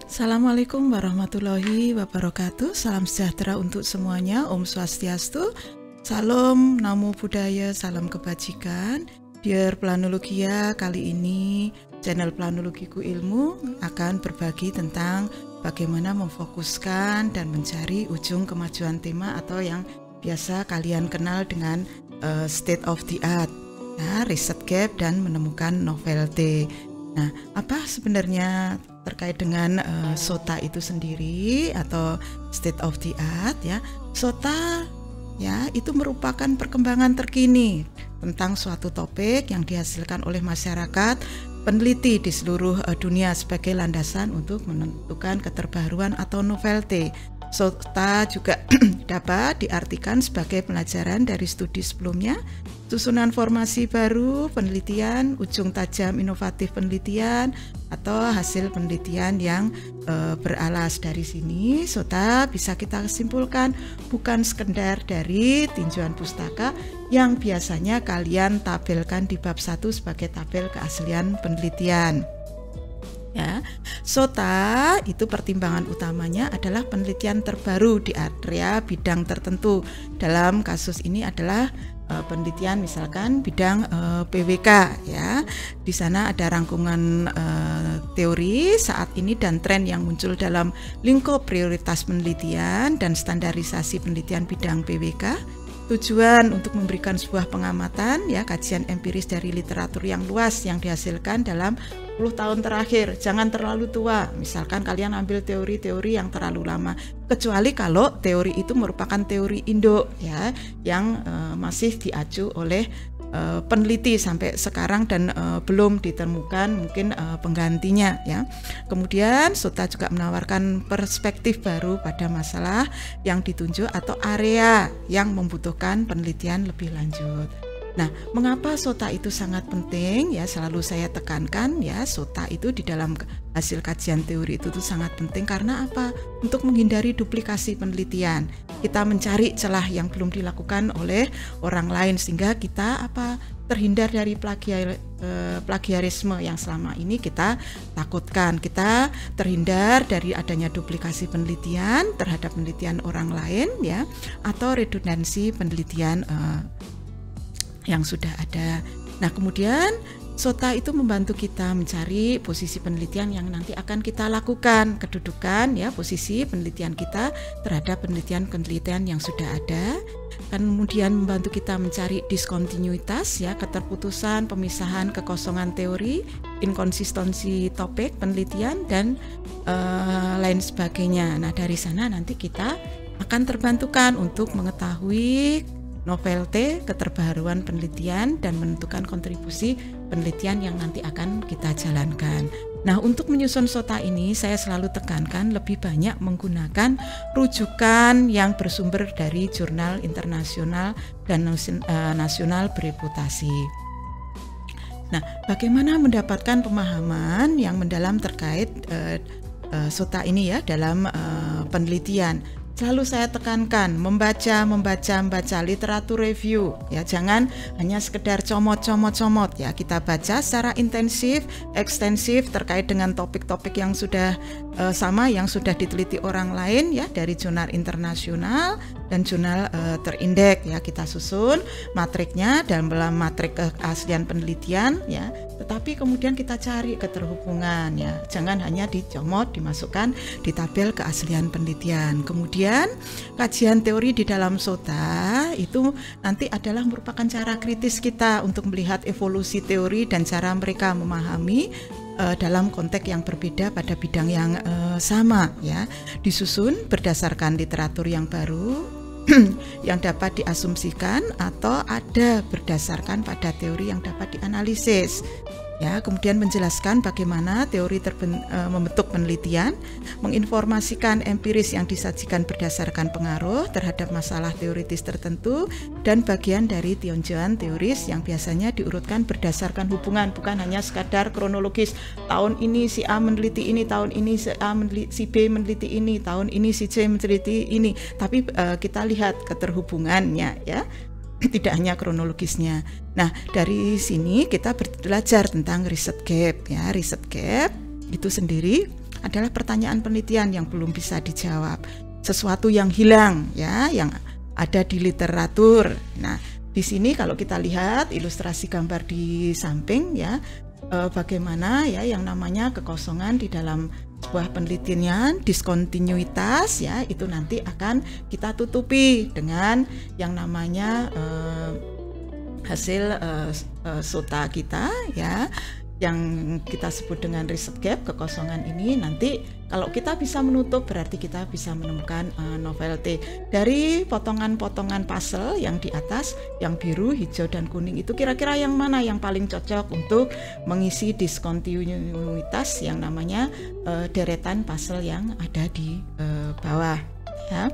Assalamualaikum warahmatullahi wabarakatuh. Salam sejahtera untuk semuanya. Om Swastiastu. Salam Namo Buddhaya, salam kebajikan. Dear Planologia, kali ini channel Planologiku Ilmu akan berbagi tentang bagaimana memfokuskan dan mencari ujung kemajuan tema atau yang biasa kalian kenal dengan state of the art, riset gap dan menemukan novelty. Nah, apa sebenarnya terkait dengan SOTA itu sendiri atau state of the art ya? SOTA ya itu merupakan perkembangan terkini tentang suatu topik yang dihasilkan oleh masyarakat peneliti di seluruh dunia sebagai landasan untuk menentukan keterbaruan atau novelty. SOTA juga dapat diartikan sebagai pelajaran dari studi sebelumnya, susunan formasi baru, penelitian, ujung tajam inovatif penelitian, atau hasil penelitian yang beralas. Dari sini SOTA bisa kita simpulkan bukan sekedar dari tinjauan pustaka yang biasanya kalian tabelkan di bab 1 sebagai tabel keaslian penelitian. Ya, SOTA itu pertimbangan utamanya adalah penelitian terbaru di area bidang tertentu. Dalam kasus ini adalah penelitian misalkan bidang PWK ya. Di sana ada rangkuman teori saat ini dan tren yang muncul dalam lingkup prioritas penelitian dan standarisasi penelitian bidang PWK. Tujuan untuk memberikan sebuah pengamatan ya, kajian empiris dari literatur yang luas yang dihasilkan dalam 10 tahun terakhir. Jangan terlalu tua. Misalkan kalian ambil teori-teori yang terlalu lama, kecuali kalau teori itu merupakan teori Indo ya, yang masih diacu oleh peneliti sampai sekarang dan belum ditemukan mungkin penggantinya ya. Kemudian SOTA juga menawarkan perspektif baru pada masalah yang ditunjuk atau area yang membutuhkan penelitian lebih lanjut. Nah, mengapa SOTA itu sangat penting ya, selalu saya tekankan ya, SOTA itu di dalam hasil kajian teori itu tuh sangat penting karena apa? Untuk menghindari duplikasi penelitian. Kita mencari celah yang belum dilakukan oleh orang lain sehingga kita terhindar dari plagiarisme yang selama ini kita takutkan. Kita terhindar dari adanya duplikasi penelitian terhadap penelitian orang lain ya, atau redundansi penelitian yang sudah ada. Nah, kemudian SOTA itu membantu kita mencari posisi penelitian yang nanti akan kita lakukan, kedudukan ya, posisi penelitian kita terhadap penelitian yang sudah ada. Kemudian membantu kita mencari diskontinuitas ya, keterputusan, pemisahan, kekosongan teori, inkonsistensi topik penelitian dan lain sebagainya. Nah, dari sana nanti kita akan terbantukan untuk mengetahui novelty, keterbaruan penelitian dan menentukan kontribusi penelitian yang nanti akan kita jalankan. Nah, untuk menyusun SOTA ini saya selalu tekankan lebih banyak menggunakan rujukan yang bersumber dari jurnal internasional dan nasional bereputasi. Nah, bagaimana mendapatkan pemahaman yang mendalam terkait SOTA ini ya dalam penelitian? Selalu saya tekankan membaca literatur review ya, jangan hanya sekedar comot ya, kita baca secara intensif, ekstensif terkait dengan topik-topik yang sudah sama yang sudah diteliti orang lain ya, dari jurnal internasional dan jurnal terindeks ya, kita susun matriknya dalam matrik keaslian penelitian ya, tetapi kemudian kita cari keterhubungan ya, jangan hanya dicomot dimasukkan di tabel keaslian penelitian. Kemudian kajian teori di dalam SOTA itu nanti adalah merupakan cara kritis kita untuk melihat evolusi teori dan cara mereka memahami dalam konteks yang berbeda pada bidang yang sama ya, disusun berdasarkan literatur yang baru yang dapat diasumsikan atau ada berdasarkan pada teori yang dapat dianalisis. Ya, kemudian menjelaskan bagaimana teori membentuk penelitian, menginformasikan empiris yang disajikan berdasarkan pengaruh terhadap masalah teoritis tertentu, dan bagian dari tinjauan teoris yang biasanya diurutkan berdasarkan hubungan, bukan hanya sekadar kronologis. Tahun ini si A meneliti ini, tahun ini si B meneliti ini, tahun ini si C meneliti ini, tapi kita lihat keterhubungannya ya. Tidak hanya kronologisnya. Nah, dari sini kita belajar tentang riset gap ya. Riset gap itu sendiri adalah pertanyaan penelitian yang belum bisa dijawab, sesuatu yang hilang ya, yang ada di literatur. Nah, di sini kalau kita lihat ilustrasi gambar di samping ya, bagaimana ya yang namanya kekosongan di dalam sebuah penelitian, diskontinuitas ya, itu nanti akan kita tutupi dengan yang namanya hasil SOTA kita ya, yang kita sebut dengan riset gap. Kekosongan ini nanti kalau kita bisa menutup berarti kita bisa menemukan novelty dari potongan-potongan puzzle yang di atas, yang biru, hijau, dan kuning itu kira-kira yang mana yang paling cocok untuk mengisi diskontinuitas yang namanya deretan puzzle yang ada di bawah. Ya.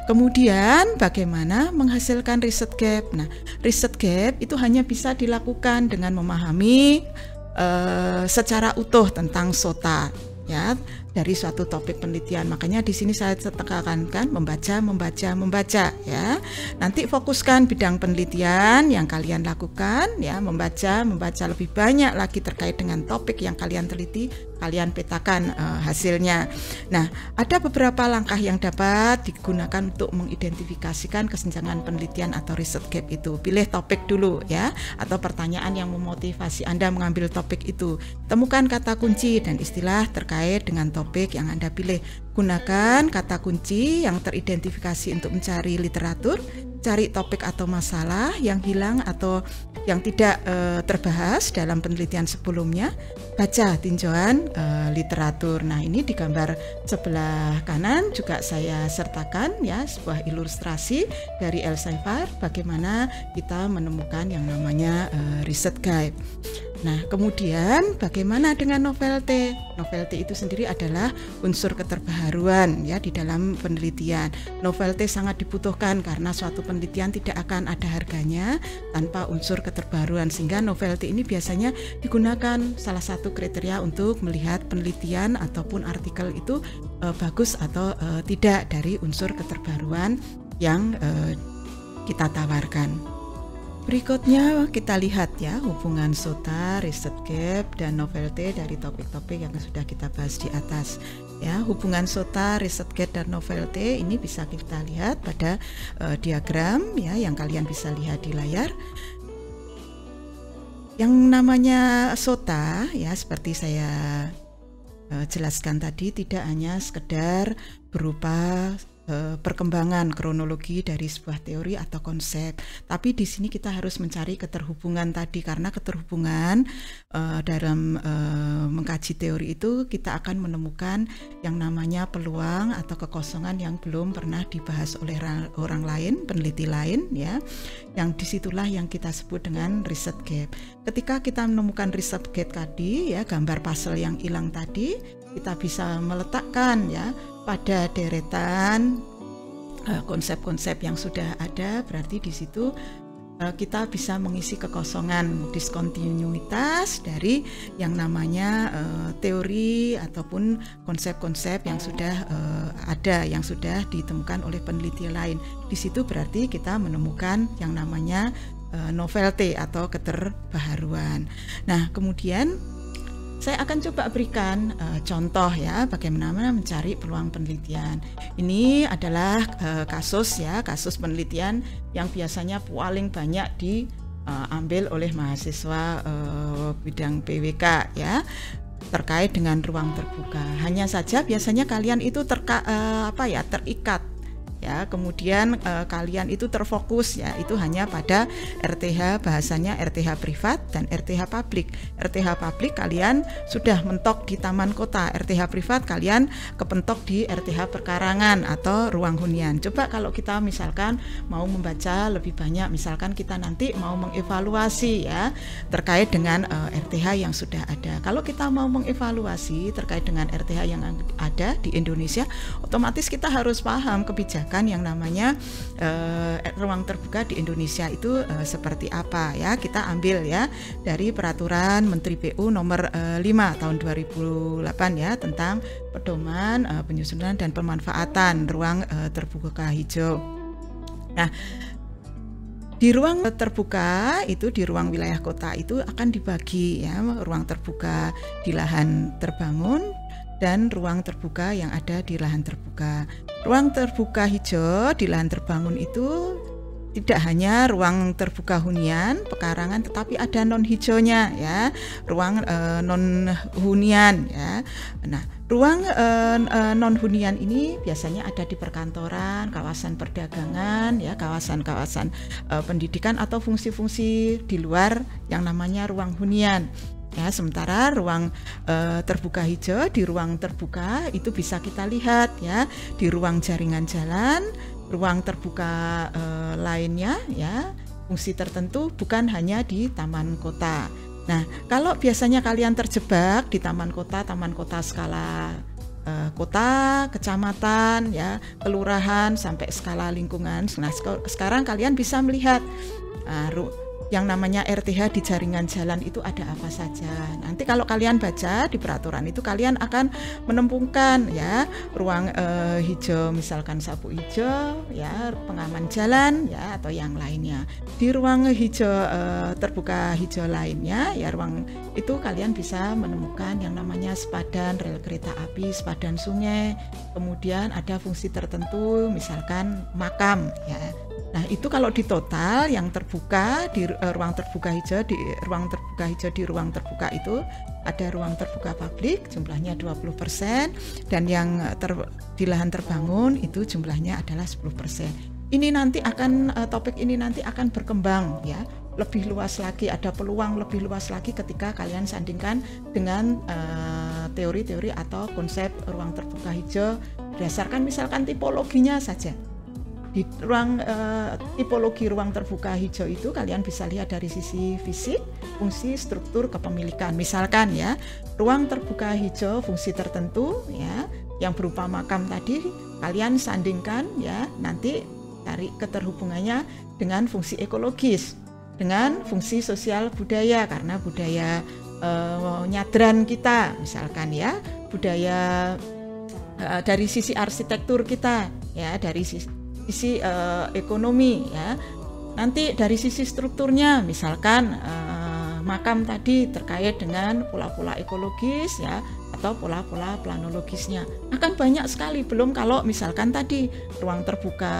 Kemudian bagaimana menghasilkan riset gap? Nah, riset gap itu hanya bisa dilakukan dengan memahami secara utuh tentang SOTA ya, dari suatu topik penelitian. Makanya di sini saya tekankan membaca ya. Nanti fokuskan bidang penelitian yang kalian lakukan ya, membaca lebih banyak lagi terkait dengan topik yang kalian teliti, kalian petakan hasilnya. Nah, ada beberapa langkah yang dapat digunakan untuk mengidentifikasikan kesenjangan penelitian atau riset gap itu. Pilih topik dulu ya, atau pertanyaan yang memotivasi Anda mengambil topik itu. Temukan kata kunci dan istilah terkait dengan topik yang Anda pilih. Gunakan kata kunci yang teridentifikasi untuk mencari literatur, cari topik atau masalah yang hilang atau yang tidak terbahas dalam penelitian sebelumnya, baca tinjauan literatur. Nah, ini di gambar sebelah kanan juga saya sertakan ya sebuah ilustrasi dari Elsevier bagaimana kita menemukan yang namanya riset gap. Nah, kemudian bagaimana dengan novelty? Novelty itu sendiri adalah unsur keterbaharuan ya di dalam penelitian. Novelty sangat dibutuhkan karena suatu penelitian tidak akan ada harganya tanpa unsur keterbaharuan, sehingga novelty ini biasanya digunakan salah satu kriteria untuk melihat penelitian ataupun artikel itu bagus atau tidak dari unsur keterbaruan yang kita tawarkan. Berikutnya kita lihat ya hubungan SOTA, riset gap, dan novelty dari topik-topik yang sudah kita bahas di atas. Ya, hubungan SOTA, riset gap, dan novelty ini bisa kita lihat pada diagram ya yang kalian bisa lihat di layar. Yang namanya SOTA ya seperti saya jelaskan tadi tidak hanya sekedar berupa perkembangan kronologi dari sebuah teori atau konsep, tapi di sini kita harus mencari keterhubungan tadi, karena keterhubungan dalam mengkaji teori itu kita akan menemukan yang namanya peluang atau kekosongan yang belum pernah dibahas oleh orang lain, peneliti lain ya, yang disitulah yang kita sebut dengan riset gap. Ketika kita menemukan riset gap tadi ya, gambar puzzle yang hilang tadi, kita bisa meletakkan ya pada deretan konsep-konsep yang sudah ada, berarti di situ kita bisa mengisi kekosongan diskontinuitas dari yang namanya teori ataupun konsep-konsep yang sudah ada, yang sudah ditemukan oleh peneliti lain. Di situ berarti kita menemukan yang namanya novelty atau keterbaharuan. Nah, kemudian saya akan coba berikan contoh ya bagaimana mencari peluang penelitian. Ini adalah kasus penelitian yang biasanya paling banyak diambil oleh mahasiswa bidang PWK ya, terkait dengan ruang terbuka. Hanya saja biasanya kalian itu terikat ya, kemudian kalian itu terfokus ya, itu hanya pada RTH, bahasanya RTH privat dan RTH publik. RTH publik kalian sudah mentok di taman kota, RTH privat kalian kepentok di RTH perkarangan atau ruang hunian. Coba kalau kita misalkan mau membaca lebih banyak, misalkan kita nanti mau mengevaluasi ya terkait dengan RTH yang sudah ada. Kalau kita mau mengevaluasi terkait dengan RTH yang ada di Indonesia, otomatis kita harus paham kebijakan yang namanya ruang terbuka di Indonesia itu seperti apa ya. Kita ambil ya dari peraturan Menteri PU nomor 5 tahun 2008 ya tentang pedoman penyusunan dan pemanfaatan ruang terbuka hijau. Nah, di ruang terbuka itu, di ruang wilayah kota itu akan dibagi ya, ruang terbuka di lahan terbangun, dan ruang terbuka yang ada di lahan terbuka. Ruang terbuka hijau di lahan terbangun itu tidak hanya ruang terbuka hunian, pekarangan, tetapi ada non hijaunya ya, ruang non hunian ya. Nah, ruang non hunian ini biasanya ada di perkantoran, kawasan perdagangan ya, kawasan-kawasan pendidikan atau fungsi-fungsi di luar yang namanya ruang hunian. Ya, sementara ruang terbuka hijau di ruang terbuka itu bisa kita lihat ya, di ruang jaringan jalan, ruang terbuka lainnya ya, fungsi tertentu bukan hanya di taman kota. Nah, kalau biasanya kalian terjebak di taman kota skala kota, kecamatan ya, kelurahan sampai skala lingkungan. Nah, sekarang kalian bisa melihat yang namanya RTH di jaringan jalan itu ada apa saja. Nanti kalau kalian baca di peraturan itu kalian akan menemukan ya, ruang hijau misalkan sapu hijau ya, pengaman jalan ya, atau yang lainnya. Di ruang hijau terbuka hijau lainnya ya, ruang itu kalian bisa menemukan yang namanya sepadan rel kereta api, sepadan sungai, kemudian ada fungsi tertentu misalkan makam ya. Nah, itu kalau di total yang terbuka di ruang terbuka hijau, di ruang terbuka hijau di ruang terbuka itu ada ruang terbuka publik jumlahnya 20% dan yang di lahan terbangun itu jumlahnya adalah 10%. Ini nanti akan topik ini nanti akan berkembang ya, lebih luas lagi, ada peluang lebih luas lagi ketika kalian sandingkan dengan teori-teori atau konsep ruang terbuka hijau berdasarkan misalkan tipologinya saja. Di ruang tipologi ruang terbuka hijau itu kalian bisa lihat dari sisi fisik, fungsi, struktur, kepemilikan. Misalkan ya, ruang terbuka hijau fungsi tertentu ya, yang berupa makam tadi kalian sandingkan ya, nanti cari keterhubungannya dengan fungsi ekologis, dengan fungsi sosial budaya, karena budaya nyadran kita misalkan ya, budaya dari sisi arsitektur kita ya, dari sisi ekonomi ya. Nanti dari sisi strukturnya misalkan makam tadi terkait dengan pola-pola ekologis ya, atau pola-pola planologisnya akan banyak sekali. Belum kalau misalkan tadi ruang terbuka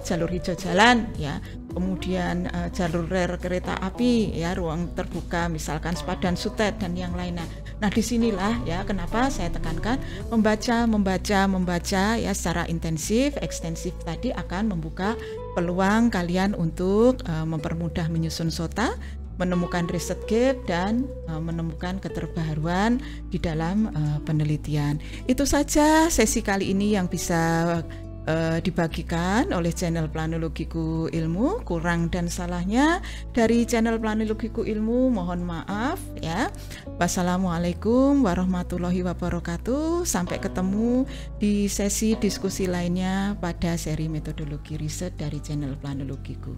jalur hijau jalan ya, kemudian jalur rel kereta api ya, ruang terbuka misalkan sepadan sutet dan yang lainnya. Nah, disinilah ya kenapa saya tekankan membaca ya secara intensif, ekstensif tadi akan membuka peluang kalian untuk mempermudah menyusun SOTA, menemukan riset gap dan menemukan keterbaruan di dalam penelitian. Itu saja sesi kali ini yang bisa dibagikan oleh channel Planologiku Ilmu. Kurang dan salahnya dari channel Planologiku Ilmu mohon maaf ya. Wassalamualaikum warahmatullahi wabarakatuh. Sampai ketemu di sesi diskusi lainnya pada seri metodologi riset dari channel Planologiku.